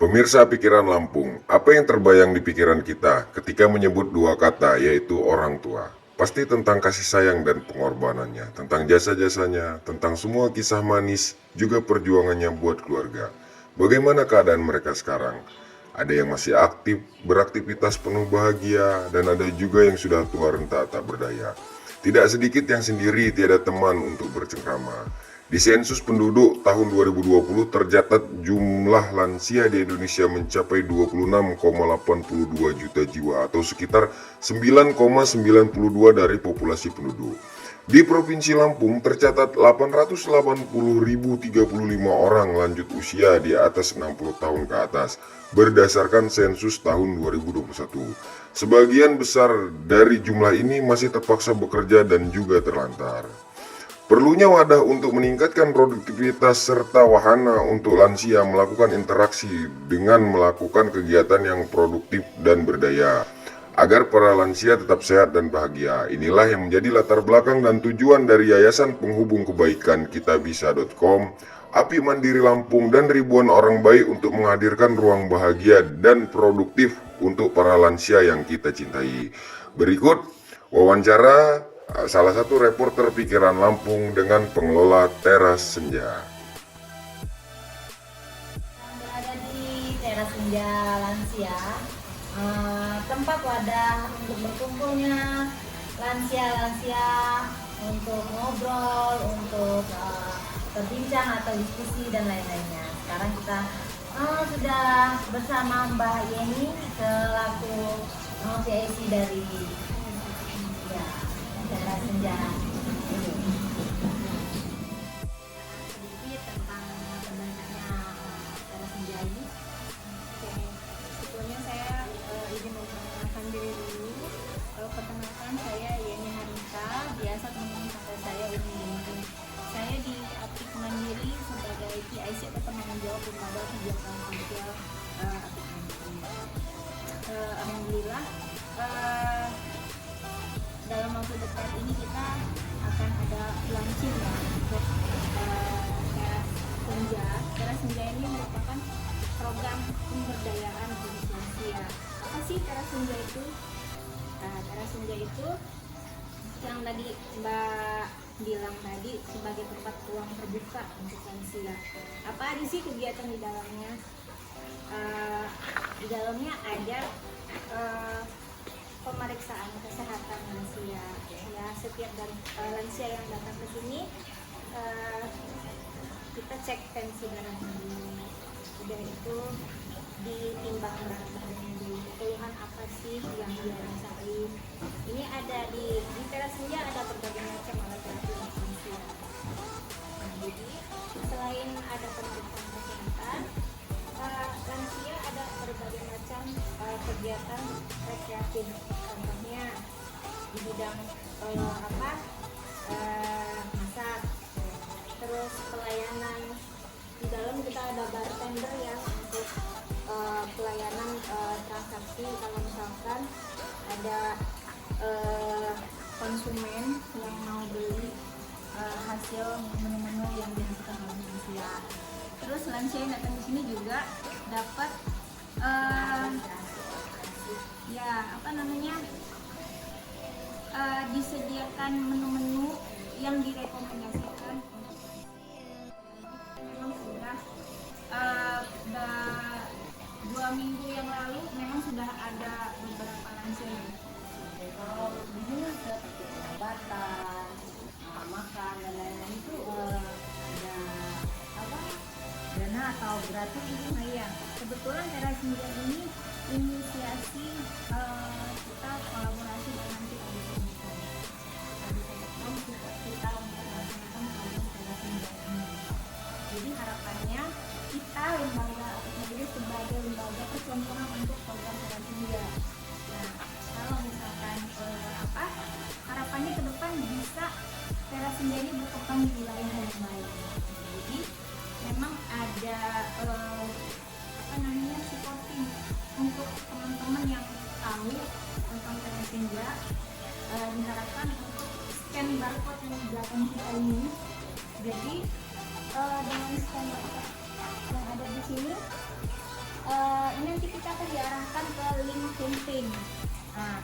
Pemirsa Pikiran Lampung, apa yang terbayang di pikiran kita ketika menyebut dua kata, yaitu orang tua? Pasti tentang kasih sayang dan pengorbanannya, tentang jasa-jasanya, tentang semua kisah manis, juga perjuangannya buat keluarga. Bagaimana keadaan mereka sekarang? Ada yang masih aktif, beraktivitas penuh bahagia, dan ada juga yang sudah tua renta tak berdaya. Tidak sedikit yang sendiri, tiada teman untuk bercengkrama. Di sensus penduduk tahun 2020 tercatat jumlah lansia di Indonesia mencapai 26,82 juta jiwa atau sekitar 9,92 dari populasi penduduk. Di Provinsi Lampung tercatat 880.035 orang lanjut usia di atas 60 tahun ke atas berdasarkan sensus tahun 2021. Sebagian besar dari jumlah ini masih terpaksa bekerja dan juga terlantar. Perlunya wadah untuk meningkatkan produktivitas serta wahana untuk lansia melakukan interaksi dengan melakukan kegiatan yang produktif dan berdaya, agar para lansia tetap sehat dan bahagia. Inilah yang menjadi latar belakang dan tujuan dari Yayasan Penghubung Kebaikan Kitabisa.com, API Mandiri Lampung, dan ribuan orang baik untuk menghadirkan ruang bahagia dan produktif untuk para lansia yang kita cintai. Berikut wawancara salah satu reporter Pikiran Lampung dengan pengelola Teras Senja. Berada di Teras Senja Lansia, tempat wadah untuk berkumpulnya lansia-lansia untuk ngobrol, untuk berbincang atau diskusi dan lain-lainnya. Sekarang kita sudah bersama Mbak Yeni selaku PIC dari Teras Senja ini. Sedikit tentang sebenarnya Teras Senja ini. Oke, sebelumnya saya izin memperkenalkan diri dulu. Perkenalkan, saya Yeni Harinta, biasa teman-teman panggil saya Umi Yeni. Saya di Apik Mandiri sebagai PIC atau penanggung jawab lembaga kegiatan sosial Apik Mandiri. Alhamdulillah, dalam waktu dekat ini kita akan ada launching ya untuk Teras Senja. Teras Senja ini merupakan program pemberdayaan khusus lansia. Apa sih Teras Senja itu? Teras Senja itu yang tadi Mbak bilang tadi sebagai tempat ruang terbuka untuk lansia. Apa aja sih kegiatan di dalamnya? Di dalamnya ada pemeriksaan kesehatan lansia. Ya, setiap lansia yang datang ke sini kita cek tensi darah dulu. Udah itu ditimbang berat badannya dulu. Keluhan apa sih yang dia rasain? Ini ada di Teras Senja ada berbagai macam alat terapi lansia. Nah, jadi selain ada pemeriksaan kesehatan, lansia ada berbagai macam kegiatan rekreatif. Contohnya di bidang masak, terus pelayanan. Di dalam kita ada bartender ya untuk pelayanan transaksi. Kalau misalkan ada konsumen yang mau beli hasil menu-menu yang dihasilkan oleh lansia. Terus lansia yang datang di sini juga dapat disediakan menu-menu yang direkomendasikan. Memang sudah 2 minggu yang lalu memang sudah ada beberapa lansia. Kalau di sini seperti pengobatan, makan dan lain-lain itu ada apa dana atau gratis itu? Nah iya, kebetulan Teras Senja ini inisiasi kita kolaborasi dengan Kitabisa.com. Kitabisa.com kita untuk melaksanakan program Teras Senja ini. Jadi harapannya kita lembaga Apik Mandiri sebagai lembaga percontohan untuk program Teras Senja. Nah, kalau misalkan harapannya ke depan bisa Teras Senja ini berkembang di wilayah yang lain. Jadi memang ada supporting untuk teman-teman yang tahu tentang Teras Senja. Diharapkan untuk scan barcode yang di belakang kita ini. Jadi dengan scan barcode yang ada di sini diarahkan ke link campaign. Nah,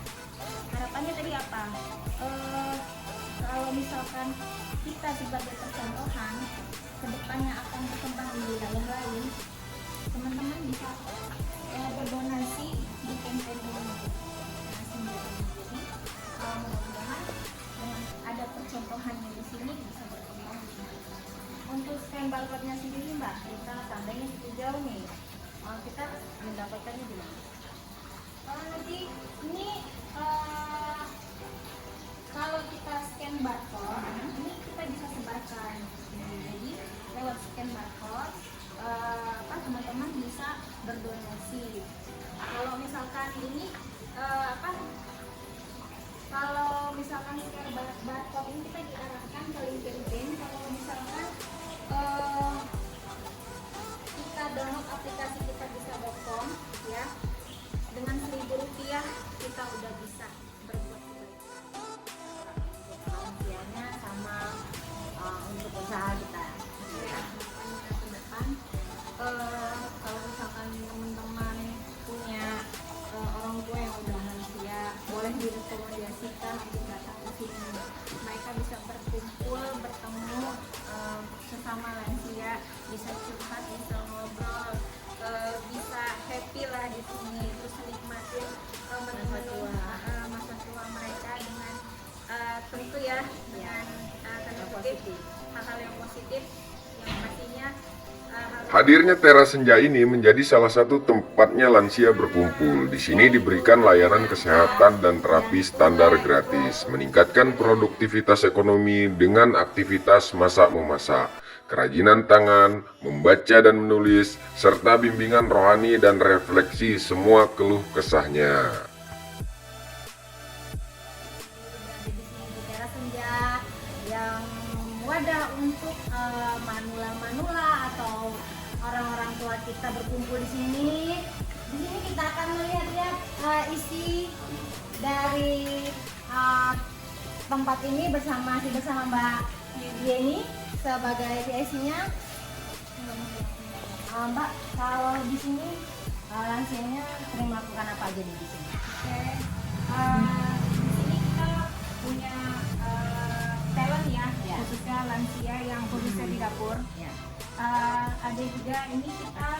harapannya tadi apa? Kalau misalkan kita sebagai percontohan kedepannya akan berkembang di wilayah lain, teman-teman bisa berdonasi di campaign ini. Nah, jadi mudah-mudahan dengan ada percontohannya di sini bisa berkembang. Untuk scan barcode-nya sendiri Mbak, kita tandanya jauh nih. Kita mendapatkannya di mana? Nanti ini kalau kita scan barcode, ini kita bisa sebarkan. Jadi lewat scan barcode, teman-teman bisa berdonasi. Kalau misalkan ini kalau misalkan scan barcode ini kita diarahkan ke link campaign. Kalau misalkan kita download aplikasi kitabisa.com ya, dengan Rp1.000 kita udah bisa berbuat lansianya sama untuk usaha kita. ya. Ke depan kalau misalkan teman-teman punya orang tua yang udah lansia, boleh direkomendasikan untuk datang ke sini. Mereka bisa berkumpul, bertemu sesama lansia, bisa curhat, bisa ngobrol, bisa happy lah di sini, terus nikmatin menemani masa tua mereka dengan tentu ya dengan tanda kutip hal-hal yang positif yang pastinya Hadirnya teras senja ini menjadi salah satu tempatnya lansia berkumpul. Di sini diberikan layanan kesehatan dan terapi standar gratis, meningkatkan produktivitas ekonomi dengan aktivitas masak-memasak, kerajinan tangan, membaca dan menulis, serta bimbingan rohani dan refleksi semua keluh kesahnya. Di sini di teras senja yang wadah untuk manula-manula atau orang-orang tua kita berkumpul di sini. Di sini kita akan melihat-lihat isi dari tempat ini bersama Mbak Yeni sebagai PIC-nya. Mbak, kalau di sini lansianya sering melakukan apa aja nih di sini? Oke. Di sini kita punya talent ya, Ya. khususnya lansia yang khususnya di dapur. Ya. Ada juga ini kita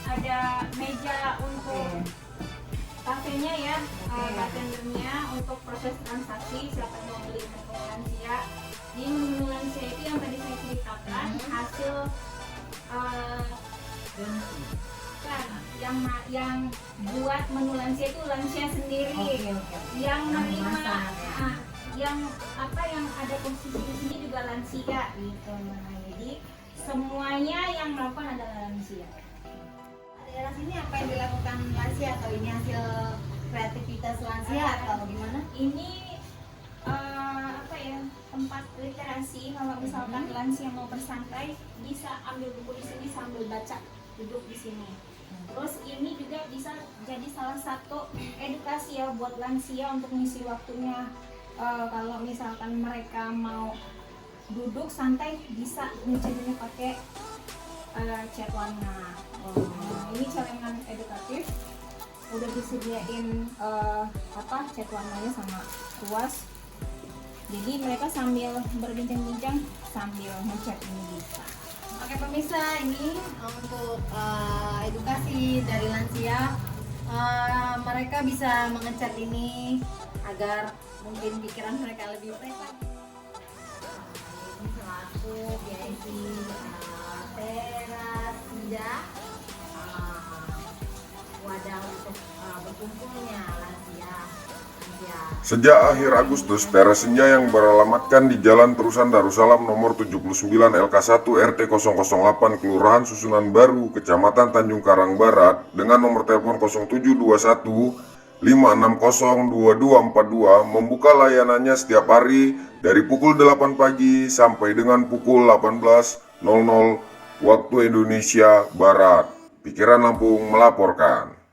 ada meja untuk kafenya ya, bartendernya untuk proses transaksi siapa yang mau beli menu lansia. Di menu lansia itu yang tadi saya ceritakan hasil kan yang buat menu lansia itu lansia sendiri. Oke. Yang menerima Masak, ya. yang ada posisi di sini juga lansia gitu. Nah, jadi semuanya yang melakukan adalah lansia. Daerah sini apa yang dilakukan lansia, atau ini hasil kreativitas lansia atau gimana? Ini tempat literasi. Kalau misalkan lansia mau bersantai bisa ambil buku di sini sambil baca, duduk di sini. Terus ini juga bisa jadi salah satu edukasi ya buat lansia untuk mengisi waktunya. Kalau misalkan mereka mau duduk santai bisa mencarinya pakai cat warna. Ini celengan edukatif, udah disediain cat warnanya sama kuas. Jadi mereka sambil berbincang-bincang sambil ngecat ini bisa. Oke pemirsa, ini untuk edukasi dari lansia. Mereka bisa mengecat ini agar mungkin pikiran mereka lebih fresh lagi. Ini selaku PIC teras senja, wadah untuk berkumpulnya lansia. Sejak akhir Agustus, teras senja yang beralamatkan di Jalan Terusan Darussalam nomor 79 LK1 RT 008 Kelurahan Susunan Baru, Kecamatan Tanjung Karang Barat dengan nomor telepon 0721 560 2242 membuka layanannya setiap hari dari pukul 8 pagi sampai dengan pukul 18.00 waktu Indonesia Barat. Pikiran Lampung melaporkan.